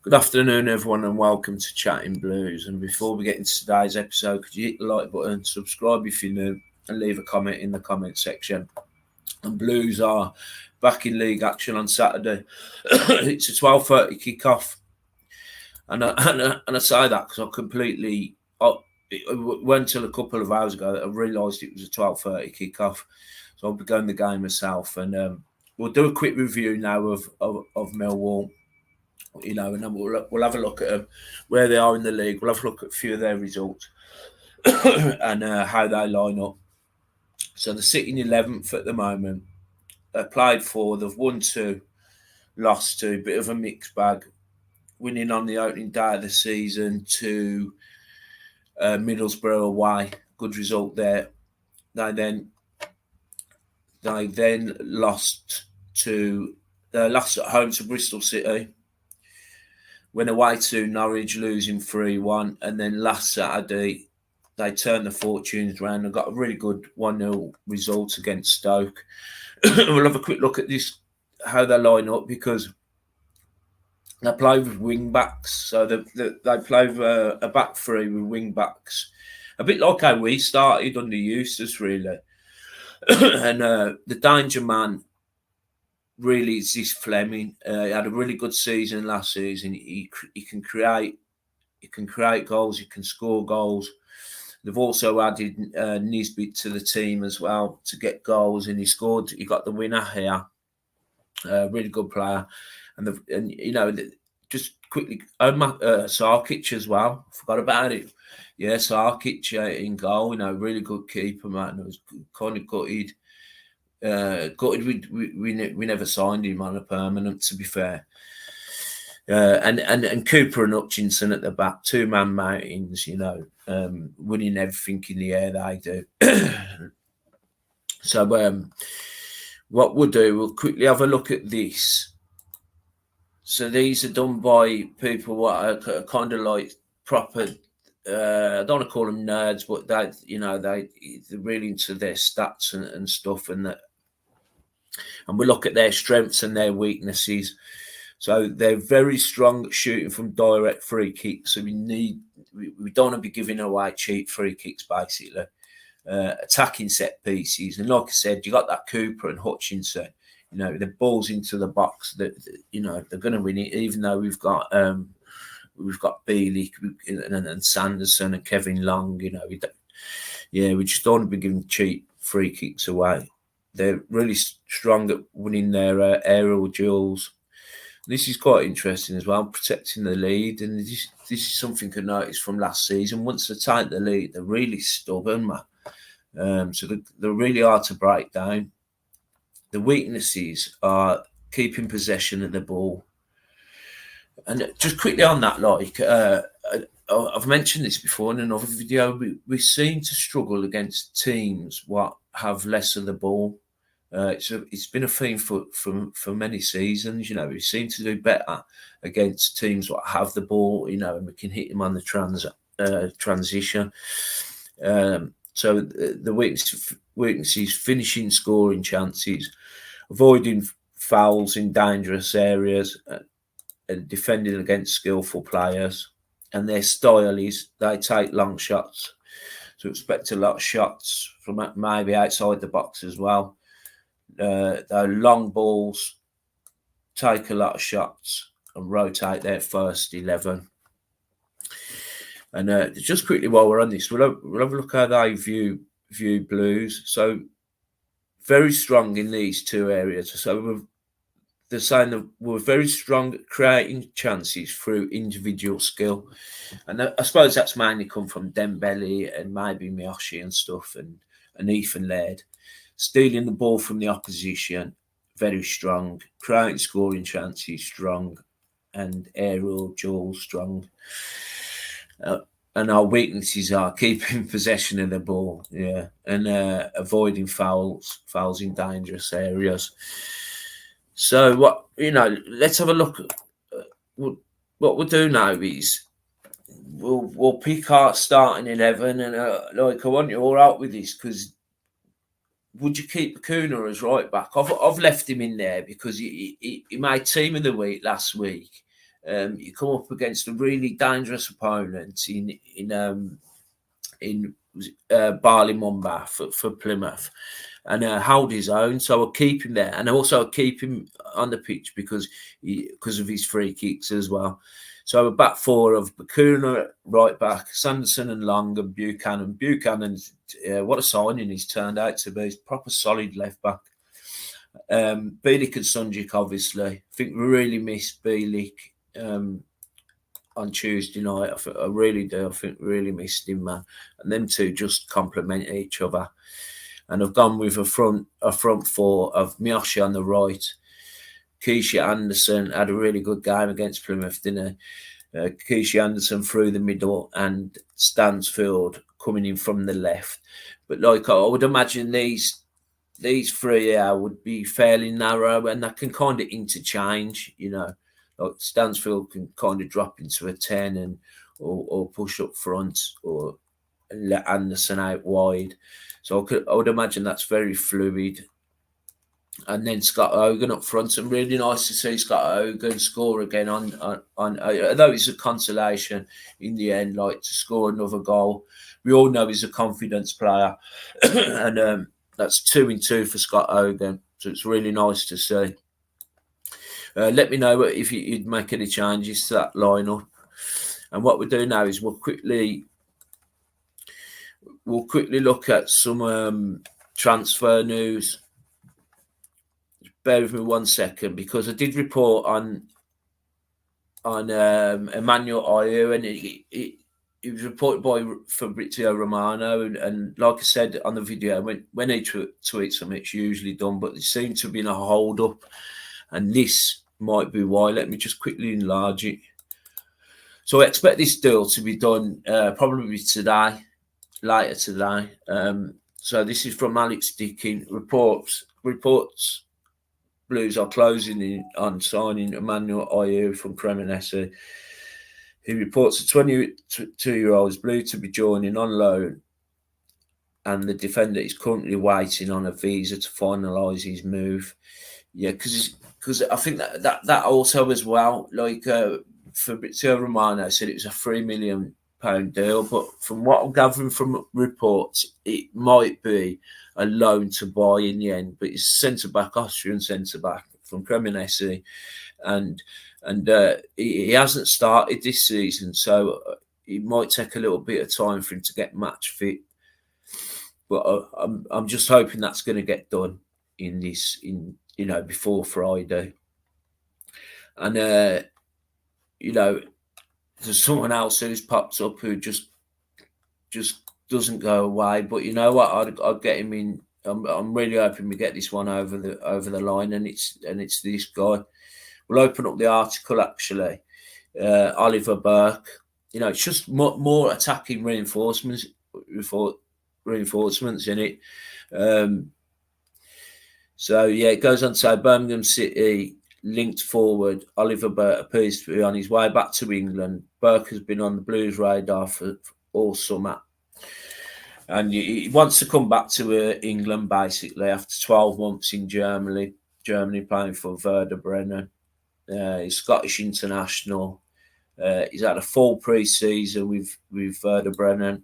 Good afternoon, everyone, and welcome to Chatting Blues. And before we get into today's episode, could you hit the like button, subscribe if you're new, and leave a comment in the comment section. And Blues are back in league action on Saturday. It's a 12:30 kickoff, and I say that because it weren't until a couple of hours ago that I realised it was a 12:30 kickoff. So I'll be going the game myself, and we'll do a quick review now of Millwall. And then we'll have a look at them, where they are in the league. We'll have a look at a few of their results and how they line up. So they're sitting 11th at the moment. They played 4, they've won 2, lost 2, bit of a mixed bag. Winning on the opening day of the season to Middlesbrough away, good result there. They then lost at home to Bristol City. Went away to Norwich, losing 3-1. And then last Saturday, they turned the fortunes around and got a really good 1-0 result against Stoke. We'll have a quick look at this, how they line up, because they play with wing-backs. So they play with a back three with wing-backs. A bit like how we started under Eustace, really. And the danger man really is this Fleming. He had a really good season last season. He can create goals. He can score goals. They've also added Nisbet to the team as well to get goals, and he got the winner here. Really good player, just quickly, Sarkic as well. Forgot about it. Yeah, Sarkic in goal. Really good keeper, man. I was kind of gutted. We never signed him on a permanent, to be fair. And Cooper and Hutchinson at the back, 2-man mountains, winning everything in the air they do. So what we'll do, we'll quickly have a look at this. So these are done by people what are kind of like proper. I don't want to call them nerds, but they're really into their stats and stuff, and we look at their strengths and their weaknesses. So they're very strong at shooting from direct free kicks. So we don't want to be giving away cheap free kicks, basically. Attacking set pieces, and like I said, you got that Cooper and Hutchinson. The balls into the box. That they're going to win it, even though we've got Bealey and Sanderson and Kevin Long. We just don't want to be giving cheap free kicks away. They're really strong at winning their aerial duels. This is quite interesting as well, protecting the lead. And this is something I noticed from last season. Once they take the lead, they're really stubborn, man. So they're really hard to break down. The weaknesses are keeping possession of the ball. And just quickly on that, I've mentioned this before in another video. We seem to struggle against teams what have less of the ball. It's been a theme for many seasons. We seem to do better against teams that have the ball, and we can hit them on the transition. So the weaknesses: finishing, scoring chances, avoiding fouls in dangerous areas, and defending against skillful players. And their style is they take long shots, so expect a lot of shots from maybe outside the box as well. They're long balls, take a lot of shots, and rotate their first 11. And just quickly while we're on this, we'll have a look how they view Blues. So very strong in these two areas. So they're saying that we're very strong at creating chances through individual skill. And I suppose that's mainly come from Dembele and maybe Miyoshi and stuff, and Ethan Laird. Stealing the ball from the opposition, very strong. Creating scoring chances, strong. And aerial duels, strong. And our weaknesses are keeping possession of the ball, and avoiding fouls in dangerous areas. So let's have a look. What we'll do now is we'll pick our starting 11, and I want you all out with this, because would you keep Kuna as right back? I've left him in there because he made team of the week last week. you come up against a really dangerous opponent in Barley Mumba for Plymouth, and hold his own. So I'll keep him there, and also I'll keep him on the pitch because of his free kicks as well. So a back four of Bakuna right back, Sanderson and Long and Buchanan. Buchanan's what a signing he's turned out to be. He's proper solid left back. Bielik and Sunjic, obviously. I think we really missed Bielik on Tuesday night. I really do. I think we really missed him, man. And them two just complement each other. And I've gone with a front four of Miyoshi on the right. Keisha Anderson had a really good game against Plymouth, didn't he? Keisha Anderson through the middle and Stansfield coming in from the left. But like I would imagine these three here would be fairly narrow, and that can kind of interchange, you know. Like Stansfield can kind of drop into a 10 and or push up front or let Anderson out wide. So I would imagine that's very fluid. And then Scott Hogan up front, and really nice to see Scott Hogan score again on although it's a consolation in the end, like to score another goal. We all know he's a confidence player, and that's 2 in 2 for Scott Hogan. So it's really nice to see. Let me know if you'd make any changes to that lineup. And what we'll do now is we'll quickly look at some transfer news. Bear with me 1 second, because I did report on Emmanuel Ayew, and it was reported by Fabrizio Romano, and like I said on the video, when he tweets something, it's usually done, but there seemed to have been a hold up, and this might be why. Let me just quickly enlarge it. So I expect this deal to be done probably today, later today. So this is from Alex Dickin. Reports Blues are closing in on signing Emmanuel Ayew from Cremonese. He reports a 22-year-old is Blue to be joining on loan, and the defender is currently waiting on a visa to finalise his move. Yeah, because I think that also as well, like Fabrizio Romano said, it was a £3 million deal, but from what I'm gathering from reports, it might be a loan to buy in the end. But it's centre-back, Austrian centre-back from Cremonese, and he hasn't started this season, so it might take a little bit of time for him to get match fit. But I'm just hoping that's going to get done before Friday. And there's someone else who's popped up who just doesn't go away. But you know what? I'd get him in. I'm really hoping we get this one over the line, and it's this guy. We'll open up the article actually. Oliver Burke. It's just more attacking reinforcements in it. So yeah, it goes on to say Birmingham City linked forward Oliver Burke appears to be on his way back to England. Burke has been on the Blues radar for all summer, and he wants to come back to England basically after 12 months in Germany playing for Werder Bremen. He's Scottish international. He's had a full pre-season with Werder Bremen.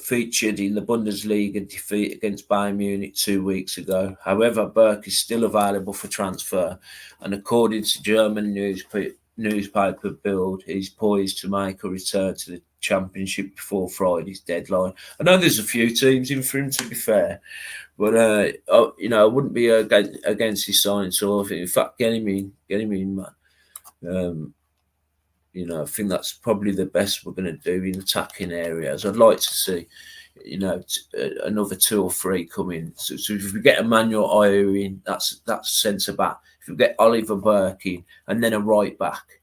Featured in the Bundesliga defeat against Bayern Munich 2 weeks ago. However, Burke is still available for transfer, and according to German newspaper Bild, he's poised to make a return to the Championship before Friday's deadline. I know there's a few teams in for him, to be fair, but I wouldn't be against his signing. So in fact, get him in, man. I think that's probably the best we're going to do in attacking areas. I'd like to see, another 2 or 3 come in. So if we get Emmanuel Ayew in, that's centre back. If we get Oliver Burke in, and then a right back,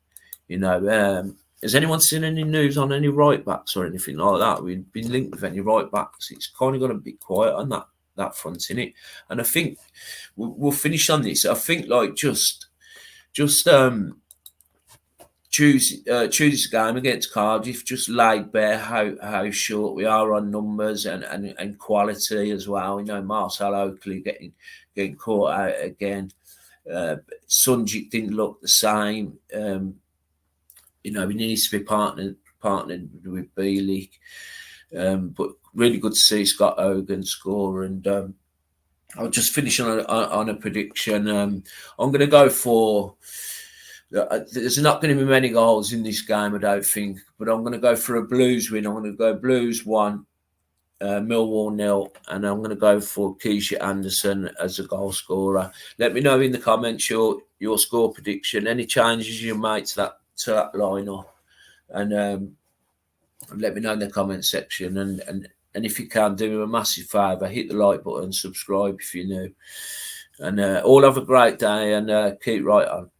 has anyone seen any news on any right backs or anything like that? We've been linked with any right backs. It's kind of got a bit quiet on that front, innit? And I think we'll finish on this. I think just choose this game against Cardiff, just laid bare how short we are on numbers and quality as well. Marcel Oakley getting caught out again. Sunjic didn't look the same. You know, he needs to be partnered with Bielik. But really good to see Scott Hogan score. And I'll just finish on a prediction. I'm going to go for. There's not going to be many goals in this game, I don't think, but I'm going to go for a Blues win. I'm going to go Blues 1, Millwall 0, and I'm going to go for Keisha Anderson as a goal scorer. Let me know in the comments your score prediction, any changes you made to that lineup, and let me know in the comment section. And if you can, do me a massive favour, hit the like button, subscribe if you're new, and all have a great day and keep right on.